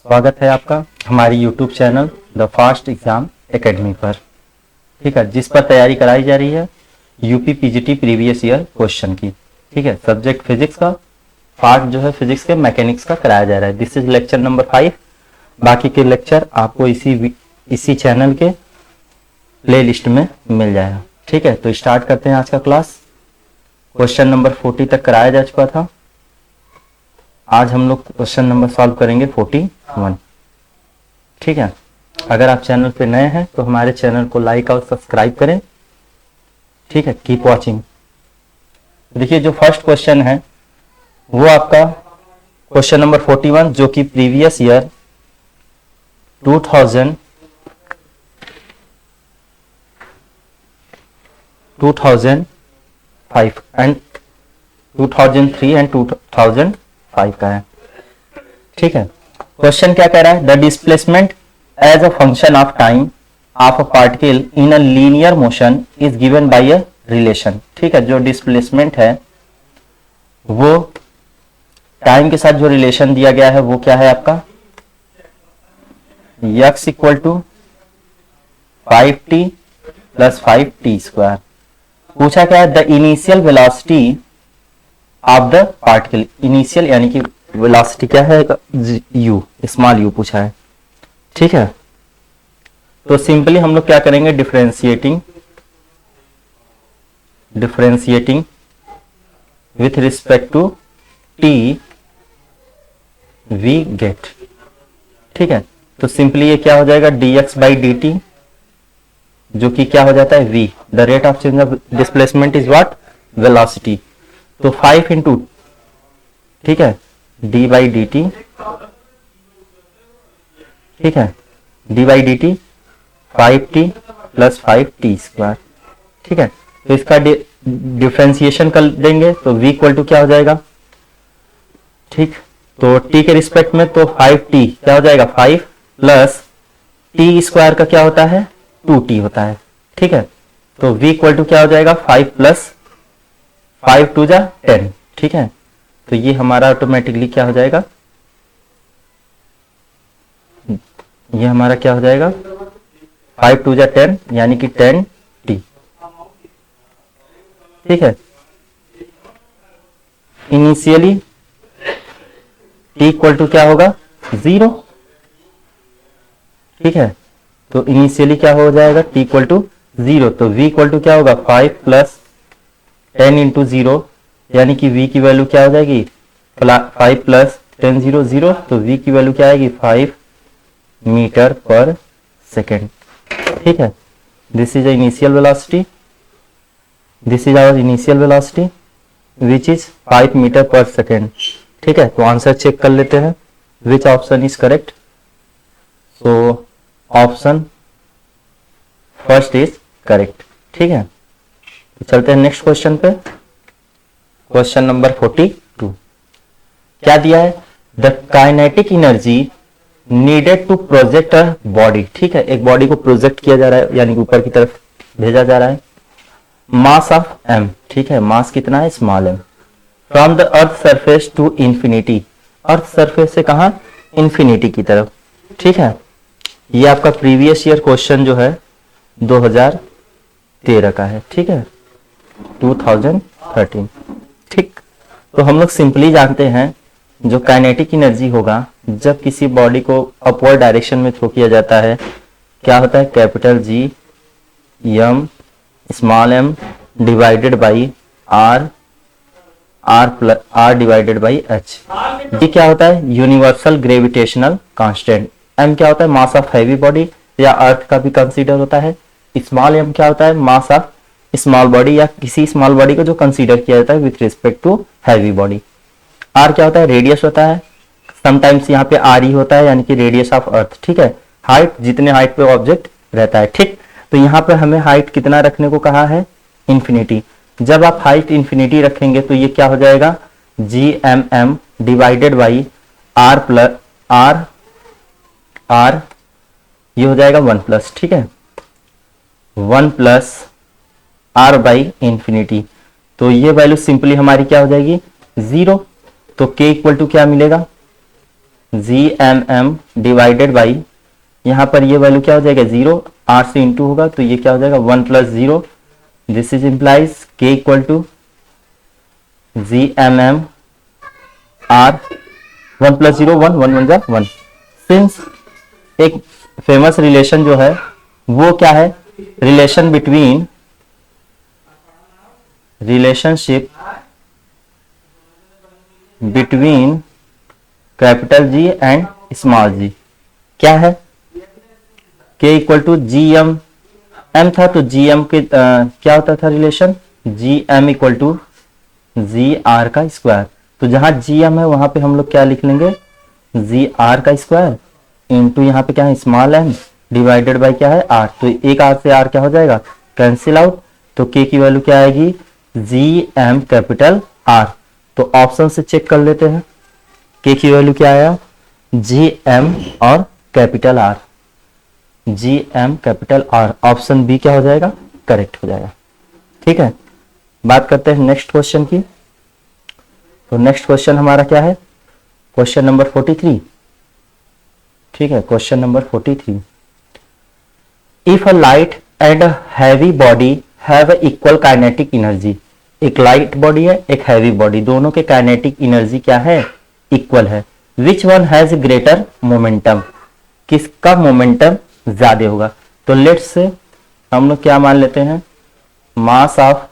स्वागत है आपका हमारी YouTube channel the fast exam academy पर। ठीक है, जिस पर तैयारी कराई जा रही है UP PGT previous year question की। ठीक है, सब्जेक्ट फिजिक्स का, पार्ट जो है फिजिक्स के मैकेनिक्स का कराया जा रहा है। This is lecture number 5। बाकी के लेक्चर आपको इसी चैनल के प्ले लिस्ट में मिल जाएगा। ठीक है, तो स्टार्ट करते हैं आज का क्लास। क्वेश्चन नंबर 40 तक कराया जा चुका था। आज हम लोग क्वेश्चन नंबर सॉल्व करेंगे 41। ठीक है, अगर आप चैनल पे नए हैं तो हमारे चैनल को लाइक और सब्सक्राइब करें। ठीक है, कीप वॉचिंग। देखिए, जो फर्स्ट क्वेश्चन है वो आपका क्वेश्चन नंबर 41 जो कि प्रीवियस ईयर 2005 एंड 2003 एंड 2005 का है। ठीक है, क्वेश्चन क्या कह रहा है? The displacement as a function of time of a particle in a linear motion is given by a relation. ठीक है, जो डिस्प्लेसमेंट है वो टाइम के साथ जो रिलेशन दिया गया है वो क्या है आपका? x equal to 5t plus 5t square. पूछा क्या है? The initial velocity of the particle. Initial यानी कि वेलोसिटी क्या है? u, स्मॉल u पूछा है। ठीक है, तो सिंपली हम लोग क्या करेंगे? Differentiating with respect to t we get. ठीक है, तो सिंपली ये क्या हो जाएगा? dx बाई dt जो कि क्या हो जाता है? v। The rate of change of displacement is what? Velocity. तो 5 इंटू, ठीक है, d बाई डी टी। ठीक है, d by D T 5t plus 5t square. ठीक है, तो इसका डिफ्रेंसिएशन कर देंगे तो v इक्वल टू क्या हो जाएगा? ठीक, तो t के रिस्पेक्ट में तो 5t क्या हो जाएगा? 5 प्लस t स्क्वायर का क्या होता है? 2t होता है। ठीक है, तो v इक्वल टू क्या हो जाएगा? 5 प्लस 5 टू जा 10। ठीक है, तो ये हमारा ऑटोमेटिकली क्या हो जाएगा? ये हमारा क्या हो जाएगा? 5 टू जा 10 यानी कि 10t। ठीक है, इनिशियली t इक्वल टू क्या होगा? 0। ठीक है, तो इनिशियली क्या हो जाएगा? t equal to 0। तो v इक्वल टू क्या होगा? 5 प्लस 10 इंटू 0 यानी कि v की वैल्यू क्या हो जाएगी? 5 प्लस 10 0 0। तो v की वैल्यू क्या आएगी? 5 मीटर पर सेकेंड। ठीक है, this is initial velocity, this is our initial velocity which is 5 metre per second. ठीक है, तो आंसर चेक कर लेते हैं which option is correct. So option first is correct. ठीक है, तो चलते हैं नेक्स्ट क्वेश्चन पे। क्वेश्चन नंबर 42 क्या दिया है? The kinetic energy needed to project a body. ठीक है, एक बॉडी को प्रोजेक्ट किया जा रहा है यानी कि ऊपर की तरफ भेजा जा रहा है। Mass of m। ठीक है, मास कितना है? Small m। From the earth surface to infinity. Earth surface से कहा? इंफिनिटी की तरफ। ठीक है, ये आपका प्रीवियस ईयर क्वेश्चन जो है 2013 का है। ठीक है, 2013। ठीक, तो हम लोग सिंपली जानते हैं जो काइनेटिक एनर्जी होगा जब किसी बॉडी को अपवर्ड डायरेक्शन में थ्रो किया जाता है, क्या होता है? Capital G m small m divided by r divided by h। ये क्या होता है? Universal gravitational constant. m क्या होता है? मास ऑफ हैवी बॉडी या अर्थ का भी कंसीडर होता है। स्मॉल m क्या होता है? मास ऑफ स्मॉल बॉडी या किसी स्मॉल बॉडी को जो कंसीडर किया जाता है with respect to heavy body. r क्या होता है? रेडियस होता है। समटाइम्स यहाँ पे r ही होता है यानी कि रेडियस ऑफ अर्थ। ठीक है, हाइट, जितने हाइट पे ऑब्जेक्ट रहता है। ठीक, तो यहाँ पे हमें हाइट कितना रखने को कहा है? इंफिनिटी। जब आप हाइट इंफिनिटी रखेंगे तो ये क्या हो जाएगा? gmm divided by r plus r ये हो जाएगा 1 प्लस। ठीक है, 1 प्लस r बाई इंफिनिटी। तो ये वैल्यू सिंपली हमारी क्या हो जाएगी? 0। तो k इक्वल टू क्या मिलेगा? GMM डिवाइडेड बाई, यहाँ पर ये वैल्यू क्या हो जाएगा 0, R से इंटू होगा तो ये क्या हो जाएगा 1 + 0, this is implies K equal to GMM R, 1 + 0 1, 1 1 जा 1। सिंस एक फेमस रिलेशन जो है वो क्या है, relationship between capital G and small g क्या है, K equal to GM, M था तो GM के क्या होता था relation, GM equal to GR का स्क्वायर। तो जहां GM है वहां पे हम लोग क्या लिख लेंगे, GR का स्क्वायर इंटू यहाँ पे क्या है स्मॉल m डिवाइडेड बाई क्या है R। तो एक R से R क्या हो जाएगा कैंसिल आउट, तो K की वैल्यू क्या आएगी GM कैपिटल R। तो ऑप्शन से चेक कर लेते हैं K की वैल्यू क्या आया GM और capital R, GM capital R, option B क्या हो जाएगा करेक्ट हो जाएगा। ठीक है, बात करते हैं नेक्स्ट क्वेश्चन की। तो नेक्स्ट क्वेश्चन हमारा क्या है, क्वेश्चन नंबर 43। ठीक है, question number 43, if a light and a heavy body have equal kinetic energy, एक लाइट बॉडी है एक हैवी बॉडी, दोनों के काइनेटिक एनर्जी क्या है इक्वल है, which one has greater momentum, किसका मोमेंटम ज्यादा होगा। तो लेट्स से हम लोग क्या मान लेते हैं, mass of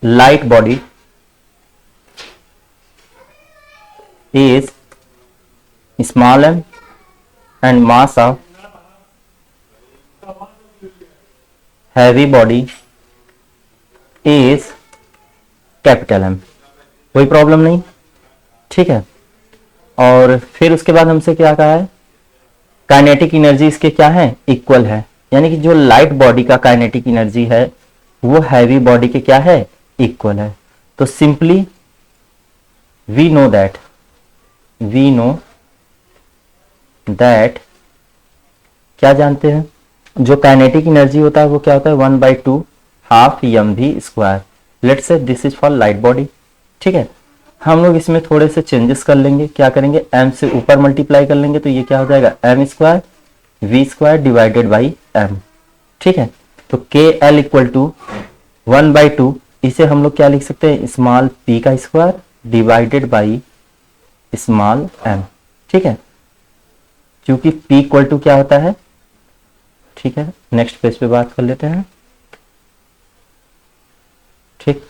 light body is small m and mass of heavy body is capital M, कोई प्रॉब्लम नहीं। ठीक है, और फिर उसके बाद हमसे क्या कहा है, काइनेटिक एनर्जी इसके क्या है इक्वल है, यानी कि जो लाइट बॉडी का काइनेटिक एनर्जी है वो हैवी बॉडी के क्या है इक्वल है। तो सिंपली वी नो दैट क्या जानते हैं, जो काइनेटिक एनर्जी होता है वो क्या होता है 1/2 half mv²। Let's say this is for light body. ठीक है, हम लोग इसमें थोड़े से चेंजेस कर लेंगे, क्या करेंगे m से ऊपर मल्टीप्लाई कर लेंगे तो ये क्या हो जाएगा m² v² divided by m। ठीक है, तो KL इक्वल टू 1/2, इसे हम लोग क्या लिख सकते हैं स्मॉल p का square divided by small m। ठीक है, क्योंकि p इक्वल टू क्या होता है। ठीक है, नेक्स्ट पेज पे बात कर लेते हैं। ठीक,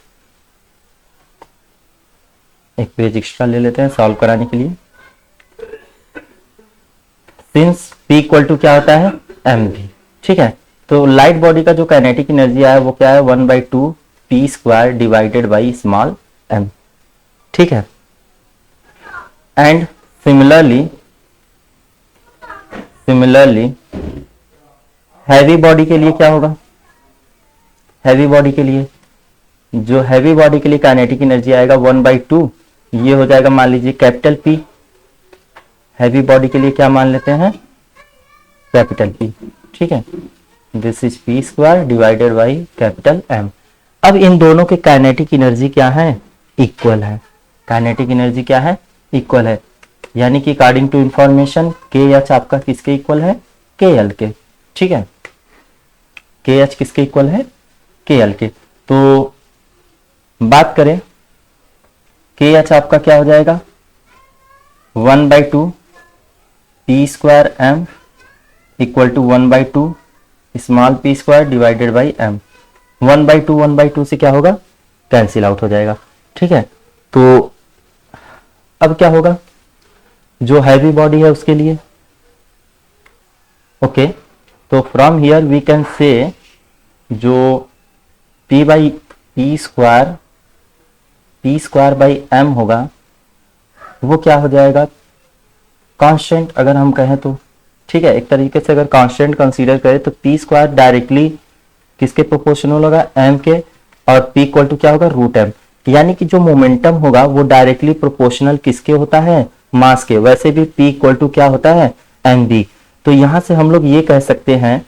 एक पेज एक्स्ट्रा ले लेते हैं सॉल्व कराने के लिए। सिंस p इक्वल टू क्या होता है mv। ठीक है, तो लाइट बॉडी का जो काइनेटिक एनर्जी है वो क्या है 1/2 p² divided by small m। ठीक है, एंड सिमिलरली हैवी बॉडी के लिए क्या होगा, हैवी बॉडी के लिए जो हैवी बॉडी के लिए काइनेटिक एनर्जी आएगा 1/2, ये हो जाएगा मान लीजिए कैपिटल P। हैवी बॉडी के लिए क्या मान लेते हैं कैपिटल P। ठीक है, this is p² divided by capital M। अब इन दोनों के काइनेटिक एनर्जी क्या है इक्वल है, काइनेटिक एनर्जी क्या है इक्वल है, यानी कि अकॉर्डिंग टू इंफॉर्मेशन KH आपका किसके इक्वल है KL के। ठीक है, KH किसके इक्वल है KL के। तो बात करें KH आपका क्या हो जाएगा 1/2 p² m equal to 1/2 small p² divided by m। 1/2 से क्या होगा कैंसिल आउट हो जाएगा। ठीक है, तो अब क्या होगा जो हैवी बॉडी है उसके लिए। ओके, तो from here we can say जो p² बाई m होगा वो क्या हो जाएगा कांस्टेंट, अगर हम कहें तो। ठीक है, एक तरीके से अगर कांस्टेंट कंसीडर करें तो p² डायरेक्टली किसके प्रोपोर्शनल होगा m के, और p इक्वल टू क्या होगा √m, यानी कि जो मोमेंटम होगा वो डायरेक्टली प्रोपोर्शनल किसके होता है मास के। वैसे भी p इक्वल टू क्या होता है mv। तो यहां से हम लोग ये कह सकते हैं,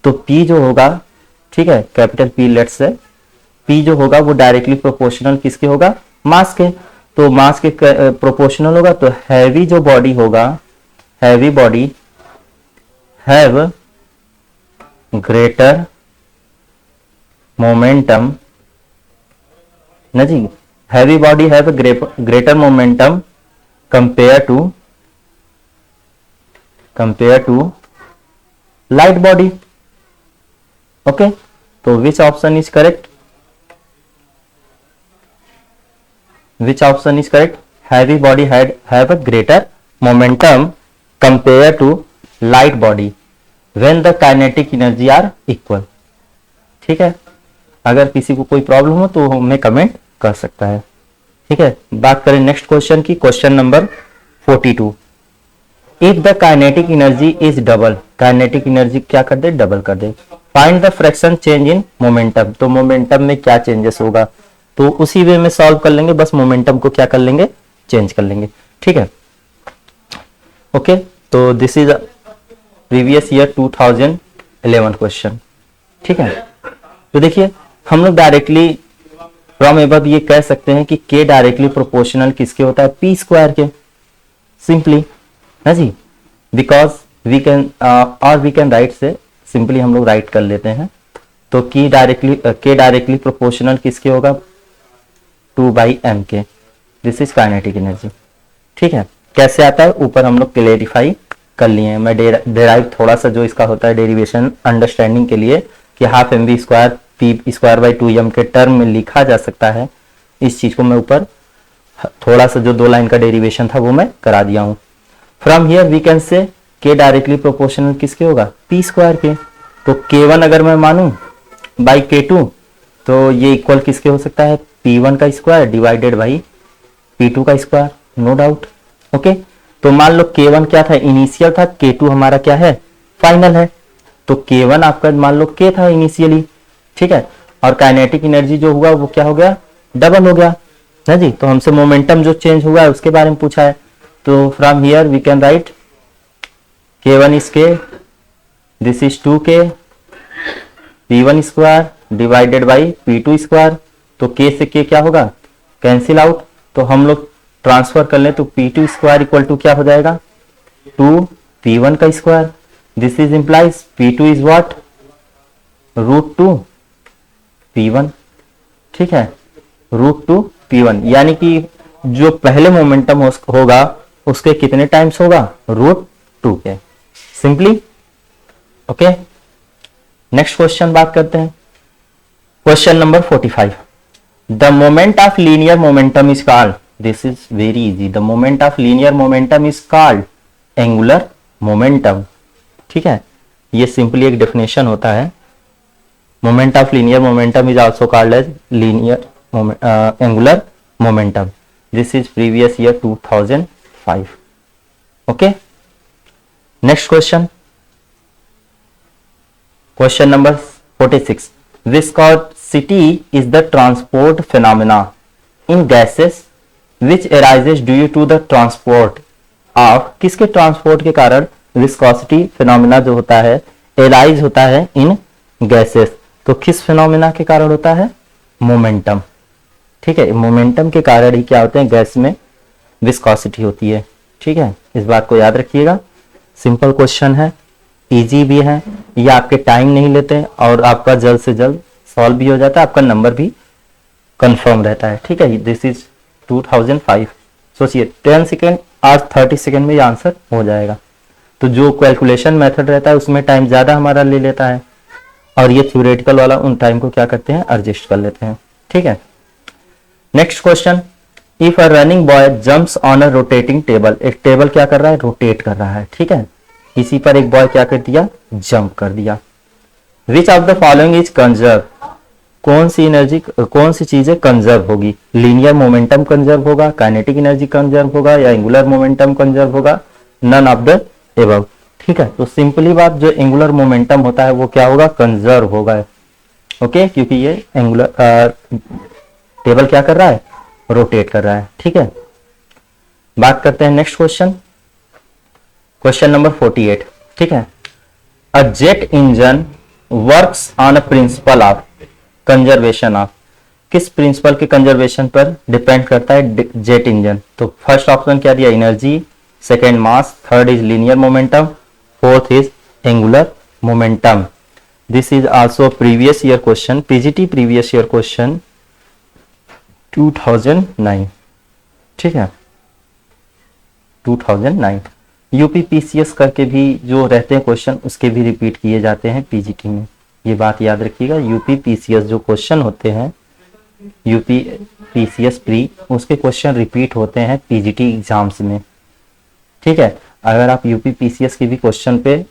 तो p जो होगा, ठीक है capital P let's say, p जो होगा वो डायरेक्टली प्रोपोर्शनल किसके होगा मास के। तो मास के प्रोपोर्शनल होगा, तो हैवी जो बॉडी होगा, heavy body have greater momentum ना जी, heavy body have greater momentum compare to light body. Okay, तो which option is correct? Which option is correct? Heavy body have a greater momentum compared to light body when the kinetic energy are equal। ठीक है, अगर किसी को कोई problem हो तो हमें कमेंट कर सकता है। ठीक है, बात करें नेक्स्ट क्वेश्चन की, question number 42। If the kinetic energy is double, kinetic energy क्या कर दे? डबल कर दे। Find the fraction change in momentum, तो मोमेंटम में क्या चेंजेस होगा, तो उसी वे में सॉल्व कर लेंगे, बस मोमेंटम को क्या कर लेंगे? चेंज कर लेंगे। ठीक है, ओके, तो this is previous year 2011 question. ठीक है, तो देखिए हम लोग डायरेक्टली फ्रॉम एबव ये कह सकते हैं कि के डायरेक्टली प्रोपोर्शनल किसके होता है? पी स्क्वायर के, सिंपली है जी, बिकॉज वी कैन और वी कैन राइट से सिंपली हम लोग राइट कर लेते हैं। तो के डायरेक्टली प्रोपोर्शनल किसके होगा? 2/m के। This is kinetic energy. ठीक है, कैसे आता है ऊपर हम लोग क्लेरिफाई कर लिए हैं। मैं डेराइव थोड़ा सा जो इसका होता है डेरिवेशन अंडरस्टैंडिंग के लिए कि half m v square p square by 2m के टर्म में लिखा जा सकता है, इस चीज को मैं ऊपर थोड़ा सा जो 2 लाइन का डेरिवेशन था वो मैं करा दिया हूं। From here we can say के डायरेक्टली प्रोपोर्शनल किसके होगा? पी स्क्वायर के। तो k1 अगर मैं मानूं बाई k2 तो ये इक्वल किसके हो सकता है? P1 का स्क्वायर डिवाइडेड बाई P2 का स्क्वायर, नो डाउट। ओके, तो मान लो K1 क्या था? इनिशियल था, K2 हमारा क्या है? फाइनल है। तो K1 आपका मान लो K था इनिशियली, ठीक है, और काइनेटिक एनर्जी जो हुआ वो क्या हो गया? डबल हो गया ना जी। तो हमसे मोमेंटम जो चेंज हुआ है उसके बारे में पूछा है। तो from here we can write K1 is K, this is 2K, P1 square divided by P2 square. तो K से K क्या होगा? Cancel out. तो हम लोग ट्रांसफर कर लें तो P2 स्क्वायर इक्वल टू क्या हो जाएगा? 2P1 का square. This is implies P2 is what? √2P1। ठीक है, √2P1, यानी कि जो पहले मोमेंटम होगा उसके कितने टाइम्स होगा? √2 के, सिंपली। ओके, नेक्स्ट क्वेश्चन बात करते हैं, question number 45। The moment of linear momentum is called, this is very easy, the moment of linear momentum is called angular momentum. ठीक है, ये सिंपली एक डेफिनेशन होता है। Moment of linear momentum is also called as linear angular momentum. This is previous year 2005। Okay, next question, question number 46। Viscosity is the transport phenomena in gases which arises due to the transport of, किसके transport के कारण viscosity phenomena जो होता है arise होता है इन gases. तो किस फिनोमिना के कारण होता है? मोमेंटम। ठीक है, मोमेंटम के कारण ही क्या होते हैं? गैस में विस्कोसिटी होती है। ठीक है, इस बात को याद रखिएगा। सिंपल क्वेश्चन है, इजी भी है, ये आपके टाइम नहीं लेते और आपका जल्द से जल्द सॉल्व भी हो जाता है, आपका नंबर भी कंफर्म रहता है। ठीक है, दिस इज 2005। सोचिए 10 सेकेंड आज 30 सेकेंड में ये आंसर हो जाएगा। तो जो कैलकुलेशन मेथड रहता है उसमें टाइम ज्यादा हमारा ले लेता है और ये थ्योरेटिकल वाला उन टाइम को क्या करते हैं? एडजस्ट कर लेते हैं। ठीक है, next question. If a running boy jumps on a rotating table, एक टेबल क्या कर रहा है? रोटेट कर रहा है। ठीक है, इसी पर एक बॉय क्या कर दिया? जंप कर दिया। Which of the following is conserve, कौन सी एनर्जी, कौन सी चीजें कंजर्व होगी? लीनियर मोमेंटम कंजर्व होगा, काइनेटिक एनर्जी कंजर्व होगा, या एंगुलर मोमेंटम कंजर्व होगा? None of the above. ठीक है, तो सिंपली बात, जो एंगुलर मोमेंटम होता है वो क्या होगा? कंजर्व होगा। ओके, क्योंकि ये एंगुलर टेबल क्या कर रहा है? रोटेट कर रहा है। ठीक है, बात करते हैं नेक्स्ट क्वेश्चन, क्वेश्चन नंबर 48। ठीक है, a jet engine works on a principle of conservation of, किस प्रिंसिपल के कंजर्वेशन पर डिपेंड करता है जेट इंजन? तो फर्स्ट ऑप्शन क्या दिया, energy, second mass, third is linear momentum, fourth is angular momentum. This is also previous year question, PGT previous year question 2009, ठीक है 2009। यूपीपीसीएस करके भी जो रहते हैं क्वेश्चन उसके भी रिपीट किए जाते हैं पीजीटी में, ये बात याद रखिएगा। यूपीपीसीएस जो क्वेश्चन होते हैं, यूपीपीसीएस प्री, उसके क्वेश्चन रिपीट होते हैं पीजीटी एग्जाम्स में, ठीक है। अगर आप यूपीपीसीएस की भी क्वेश्चन पे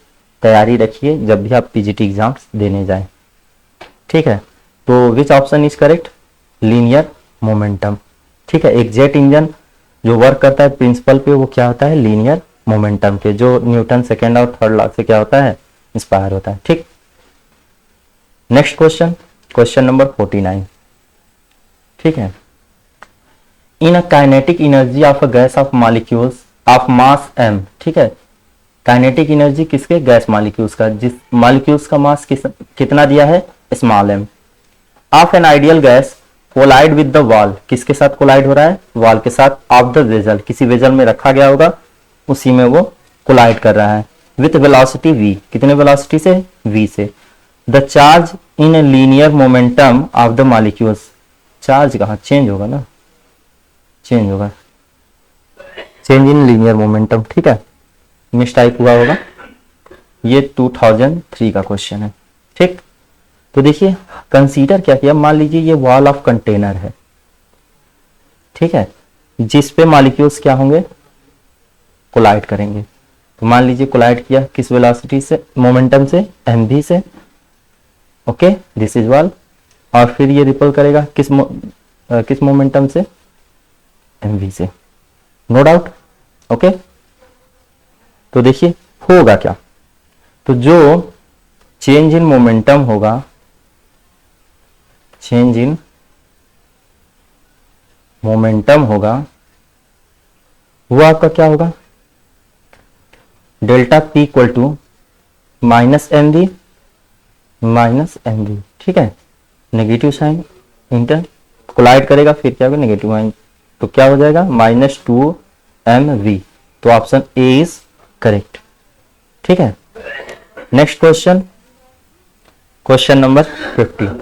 तैयारी रखिए जब भी आप पीजीटी एग्जाम्स देने जाएं, ठीक है। तो which option is correct, linear momentum, ठीक है। एक जेट इंजन जो वर्क करता है प्रिंसिपल पे वो क्या होता है, लीनियर मोमेंटम के, जो न्यूटन सेकेंड और थर्ड लॉ से क्या होता है, इंस्पायर होता है, ठीक। नेक्स्ट क्वेश्चन, क्वेश्चन नंबर 49, ठीक है। In a kinetic energy of a gas of molecules of mass m, ठीक है। काइनेटिक एनर्जी किसके, गैस मॉलिक्यूल्स का, जिस मॉलिक्यूल्स का मास कितना दिया है, small m, of an ideal gas collide with the wall, किसके साथ कोलाइड हो रहा है, वॉल के साथ, ऑफ द वेजल, किसी वेजल में रखा गया होगा उसी में वो कोलाइड कर रहा है, विथ वेलोसिटी v, कितने वेलोसिटी से, v से। The charge in linear momentum of the molecules, charge कहाँ चेंज होगा ना, चेंज होगा, चेंज इन लीनियर मोमेंटम, ठीक है, मिस टाइप हुआ होगा, ये 2003 का क्वेश्चन है, ठीक। तो देखिए कंसीडर क्या किया, मान लीजिए ये वॉल ऑफ कंटेनर है, ठीक है, जिस पे मॉलिक्यूल्स क्या होंगे, कोलाइड करेंगे। तो मान लीजिए कोलाइड किया किस वेलोसिटी से, मोमेंटम से, mv से, ओके, दिस इज वॉल, और फिर ये रिपल करेगा किस मोमेंटम से, mv से, नो डाउट, ओके। तो देखिए होगा क्या, तो जो चेंज इन मोमेंटम होगा, चेंज इन मोमेंटम होगा, वो आपका क्या होगा, delta p equal to minus mv minus mv, ठीक है, नेगेटिव साइन इंटर, कोलाइड करेगा फिर क्या होगा, नेगेटिव साइन, तो क्या हो जाएगा, -2mv। तो ऑप्शन ए इज करेक्ट, ठीक है। नेक्स्ट क्वेश्चन, क्वेश्चन नंबर 50,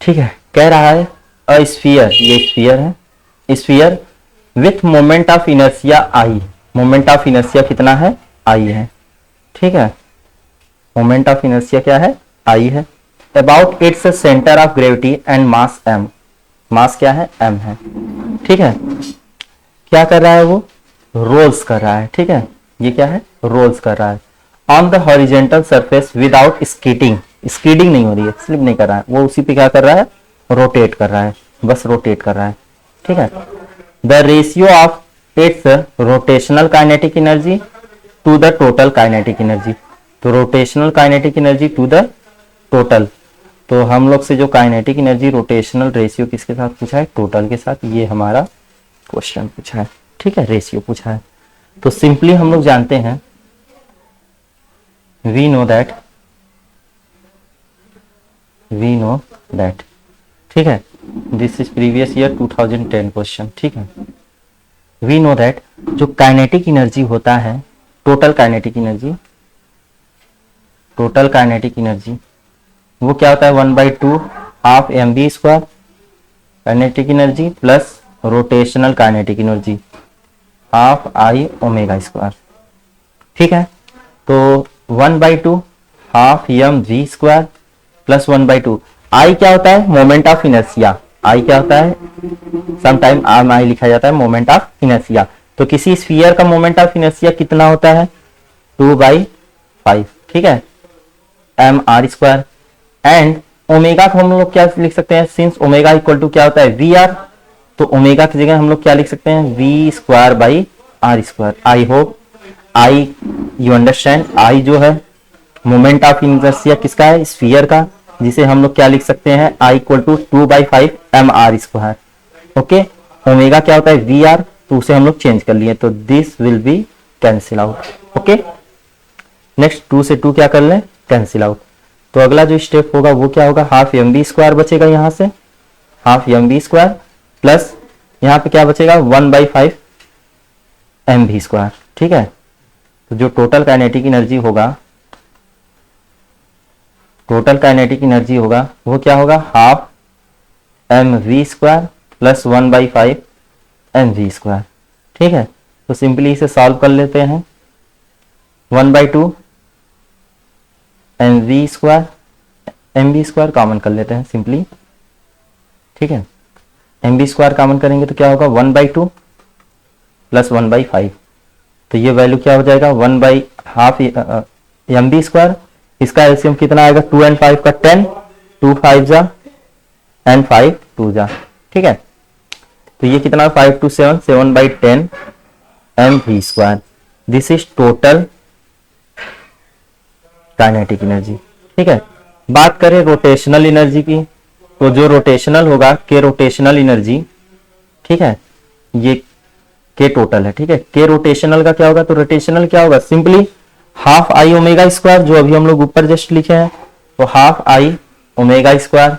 ठीक है। कह रहा है अ स्फीयर, ये स्फीयर है, sphere with moment of inertia I, moment of inertia कितना है, आई है, ठीक है, मोमेंट ऑफ इनर्शिया क्या है, आई है। About its centre of gravity and mass m, मास क्या है, m है, ठीक है। क्या कर रहा है वो, रोल्स कर रहा है, ठीक है, ये क्या है, रोल्स कर रहा है on the horizontal surface without skidding, skidding नहीं हो रही है, स्लिप नहीं कर रहा है, वो उसी पे क्या कर रहा है, रोटेट कर रहा है, बस रोटेट कर रहा है, ठीक है। The ratio of its rotational kinetic energy to the total kinetic energy, तो rotational kinetic energy to the total, तो हम लोग से जो काइनेटिक एनर्जी रोटेशनल रेशियो किसके साथ पूछा है, टोटल के साथ, ये हमारा क्वेश्चन पूछा है, ठीक है, रेशियो पूछा है। तो सिंपली हम लोग जानते हैं, वी नो दैट, ठीक है, this is previous year 2010 question, ठीक है। वी नो दैट जो काइनेटिक एनर्जी होता है, टोटल काइनेटिक एनर्जी, वो क्या होता है, 1/2 of mv square kinetic energy plus rotational kinetic energy of I omega square, ठीक है। तो 1/2 हाफ mv स्क्वायर प्लस 1/2, आई क्या होता है, मोमेंट ऑफ इनर्शिया, आई क्या होता है, समटाइम आई लिखा जाता है मोमेंट ऑफ इनर्शिया। तो किसी स्फीयर का मोमेंट ऑफ इनर्शिया कितना होता है, 2/5, ठीक है, mr स्क्वायर। एंड ओमेगा को हम लोग क्या लिख सकते हैं, सिंस ओमेगा इक्वल टू क्या होता है, vr, तो ओमेगा की जगह हम लोग क्या लिख सकते हैं, v square by r square. I hope I you understand, I जो है मोमेंट ऑफ इनर्शिया किसका है, स्फीयर का, जिसे हम लोग क्या लिख सकते हैं, I equal to 2/5 mr square, okay. Omega क्या होता है, vr, तो उसे हम लोग चेंज कर लिए, तो this will be cancel out, okay. Next 2 से 2 क्या कर लें, कैंसिल आउट। तो अगला जो स्टेप होगा वो क्या होगा, हाफ mv स्क्वायर बचेगा यहाँ से, half m v square plus यहाँ पे क्या बचेगा 1/5 एम वी स्क्वायर। ठीक है, तो जो टोटल काइनेटिक एनर्जी होगा, टोटल काइनेटिक एनर्जी होगा वो क्या होगा, half m v square plus 1/5 m v square. ठीक है, तो सिंपली इसे सॉल्व कर लेते हैं। 1/2 एम वी स्क्वायर कॉमन कर लेते हैं सिंपली। ठीक है, एम वी स्क्वायर कॉमन करेंगे तो क्या होगा 1/2 प्लस 1/5, तो ये वैल्यू क्या हो जाएगा 1/2 एम वी स्क्वायर। इसका एलसीएम कितना आएगा 2 and 5 का 10, 2 5 जा एंड 5 2 जा। ठीक है, तो ये कितना 5 2 7 7/10 m v square. This is total kinetic energy. ठीक है, बात करें रोटेशनल एनर्जी की, तो जो रोटेशनल होगा के रोटेशनल एनर्जी, ठीक है, ये के टोटल है। ठीक है, के रोटेशनल का क्या होगा, तो रोटेशनल क्या होगा simply half I omega square, जो अभी हम लोग ऊपर जस्ट लिखे हैं, तो हाफ आई ओमेगा स्क्वायर,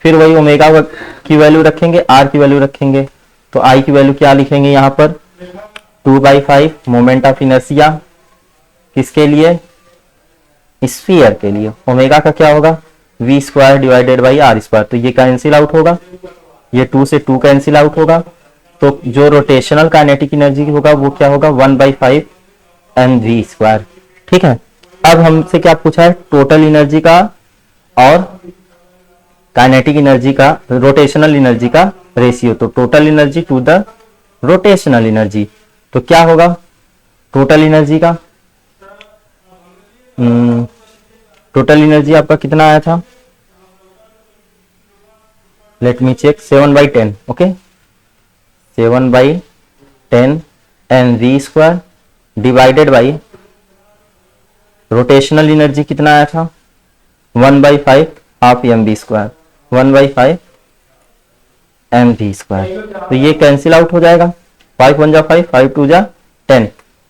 फिर वही ओमेगा की वैल्यू रखेंगे, आर की वैल्यू रखेंगे, तो आई की वैल्यू क्या लिखेंगे यहाँ पर 2/5 मोमेंट ऑफ इनर्शिया, किसके लिए, स्फीयर के लिए। ओमेगा का क्या होगा v square divided by r square, तो ये कैंसिल आउट होगा, ये 2 से 2 कैंसिल आउट होगा, तो जो रोटेशनल काइनेटिक एनर्जी होगा वो क्या होगा 1/5 एम वी स्क्वायर। ठीक है, अब हमसे क्या पूछा है, टोटल एनर्जी का और काइनेटिक एनर्जी का, रोटेशनल एनर्जी का रेशियो, तो total energy to the rotational energy, तो क्या होगा टोटल एनर्जी का, टोटल एनर्जी आपका कितना आया था, let me check, 7/10, okay, 7/10 m v square divided by rotational energy कितना आया था 1/5 half m v square, 1/5 m v square, तो ये कैंसिल आउट हो जाएगा, 5 1 जा 5, 5 2 जा 10,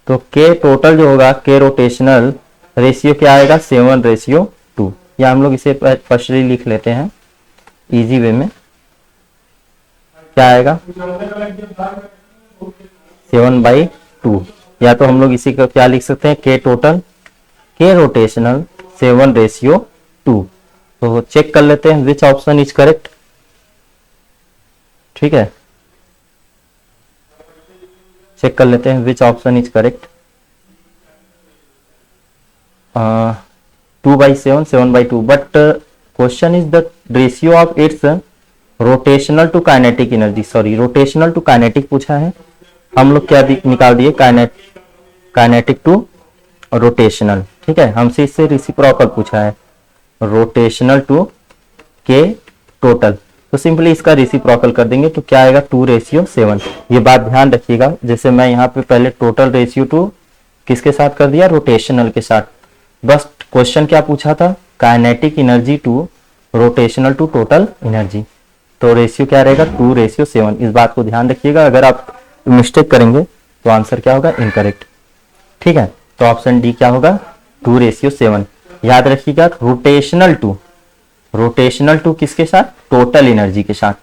तो के टोटल जो होगा के रोटेशनल रेशियो क्या आएगा 7/2। या हम लोग इसे फर्स्टली लिख लेते हैं इजी वे में, क्या आएगा 7/2, या तो हम लोग इसी का क्या लिख सकते हैं के टोटल के रोटेशनल 7/2। तो चेक कर लेते हैं विच ऑप्शन इज करेक्ट। ठीक है, चेक कर लेते हैं which option is correct. 2/7 7/2, but question is the ratio of its rotational to kinetic energy, sorry rotational to kinetic पूछा है, हम लोग क्या निकाल दिए काइनेटिक टू रोटेशनल। ठीक है, हमसे इससे रेसिप्रोकल पूछा है रोटेशनल टू के टोटल, तो सिंपली इसका रेसिप्रोकल कर देंगे, तो क्या आएगा 2/7। ये बात ध्यान रखिएगा, जैसे मैं यहाँ पे पहले टोटल रेशियो टू किसके साथ कर दिया, रोटेशनल के साथ, बस क्वेश्चन क्या पूछा था kinetic energy to rotational to total energy, तो रेशियो क्या रहेगा 2/7। इस बात को ध्यान रखिएगा, अगर आप मिस्टेक करेंगे तो आंसर क्या होगा इनकरेक्ट। ठीक है, तो ऑप्शन डी क्या होगा 2/7। याद रखिएगा रोटेशनल टू किसके साथ, टोटल एनर्जी के साथ।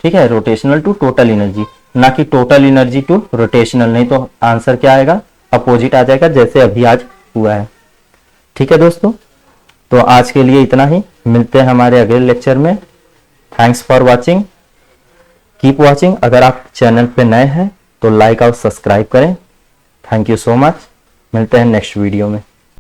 ठीक है, रोटेशनल टू टोटल एनर्जी, ना कि टोटल एनर्जी टू रोटेशनल, नहीं तो आंसर क्या आएगा अपोजिट आ जाएगा, जैसे अभी आज हुआ है। ठीक है दोस्तों, तो आज के लिए इतना ही, मिलते हैं हमारे अगले लेक्चर में। Thanks for watching, keep watching. अगर आप चैनल पे नए हैं तो लाइक और सब्सक्राइब करें। थैंक यू सो मच, मिलते हैं नेक्स्ट वीडियो में।